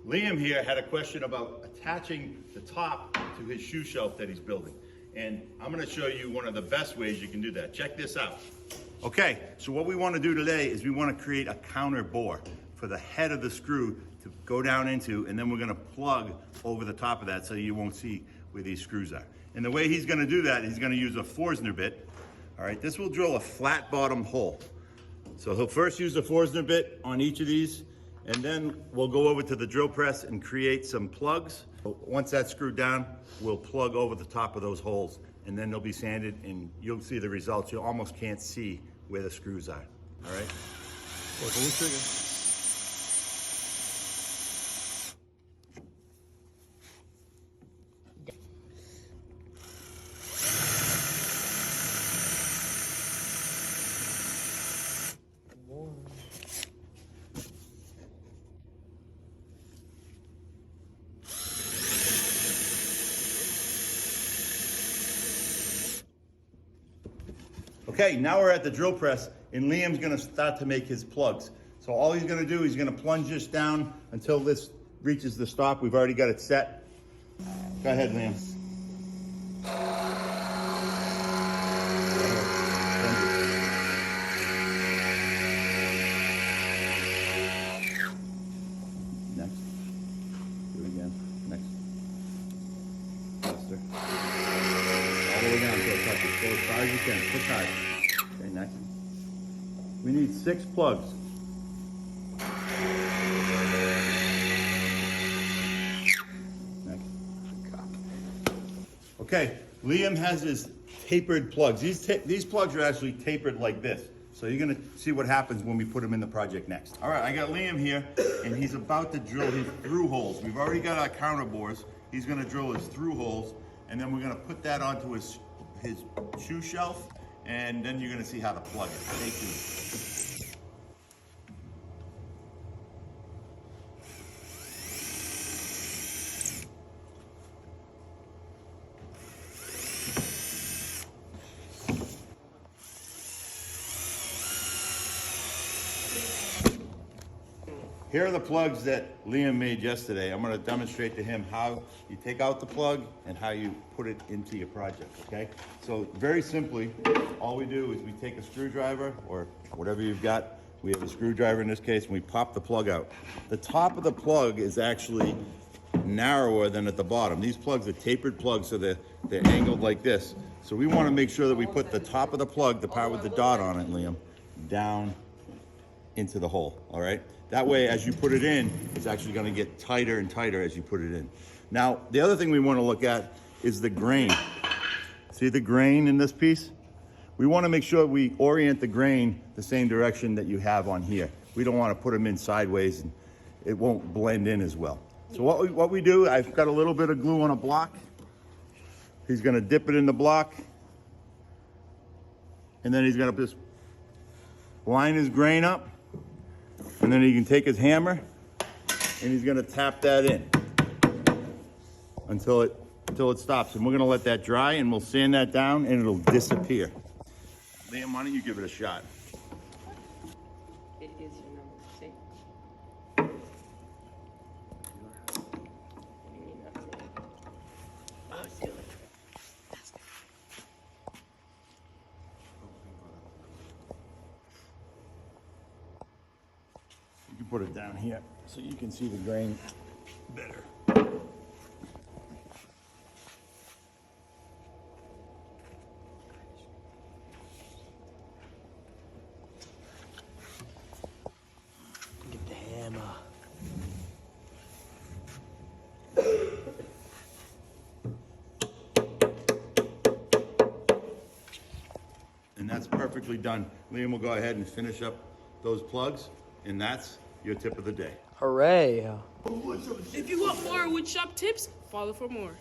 Liam here had a question about attaching the top to his shoe shelf that he's building. And I'm gonna show you one of the best ways you can do that. Check this out. Okay, so what we wanna do today is we wanna create a counter bore for the head of the screw to go down into, and then we're gonna plug over the top of that so you won't see where these screws are. And the way he's gonna do that, he's gonna use a Forstner bit. All right, this will drill a flat bottom hole. So he'll first use the Forstner bit on each of these, and then we'll go over to the drill press and create some plugs. Once that's screwed down, we'll plug over the top of those holes, and then they'll be sanded, and you'll see the results. You almost can't see where the screws are, all right? Pull the trigger. Okay, now we're at the drill press, and Liam's gonna start to make his plugs. So all he's gonna do, he's gonna plunge this down until this reaches the stop. We've already got it set. Go ahead, Liam. Next. Do it again. Next. Faster. All the way down until it touches. Go as far as you can. Push hard. Okay, next. We need 6 plugs. Next. Okay, Liam has his tapered plugs. These plugs are actually tapered like this. So you're gonna see what happens when we put them in the project next. All right, I got Liam here, and he's about to drill his through holes. We've already got our counter bores. He's gonna drill his through holes, and then we're gonna put that onto his shoe shelf, and then you're gonna see how to plug it. Stay tuned. Here are the plugs that Liam made yesterday. I'm gonna demonstrate to him how you take out the plug and how you put it into your project, okay? So very simply, all we do is we take a screwdriver or whatever you've got. We have a screwdriver in this case, and we pop the plug out. The top of the plug is actually narrower than at the bottom. These plugs are tapered plugs, so they're angled like this. So we wanna make sure that we put the top of the plug, the part with the dot on it, Liam, down into the hole, all right? That way, as you put it in, it's actually gonna get tighter and tighter as you put it in. Now, the other thing we wanna look at is the grain. See the grain in this piece? We wanna make sure we orient the grain the same direction that you have on here. We don't wanna put them in sideways and it won't blend in as well. So what we do, I've got a little bit of glue on a block. He's gonna dip it in the block, and then he's gonna just line his grain up. And then he can take his hammer and he's gonna tap that in until it stops. And we're gonna let that dry, and we'll sand that down, and it'll disappear. Liam, why don't you give it a shot? It is your number, see? Oh, it's good. That's good. You can put it down here so you can see the grain better. Get the hammer. And that's perfectly done. Liam will go ahead and finish up those plugs, and that's your tip of the day. Hooray. If you want more wood shop tips, follow for more.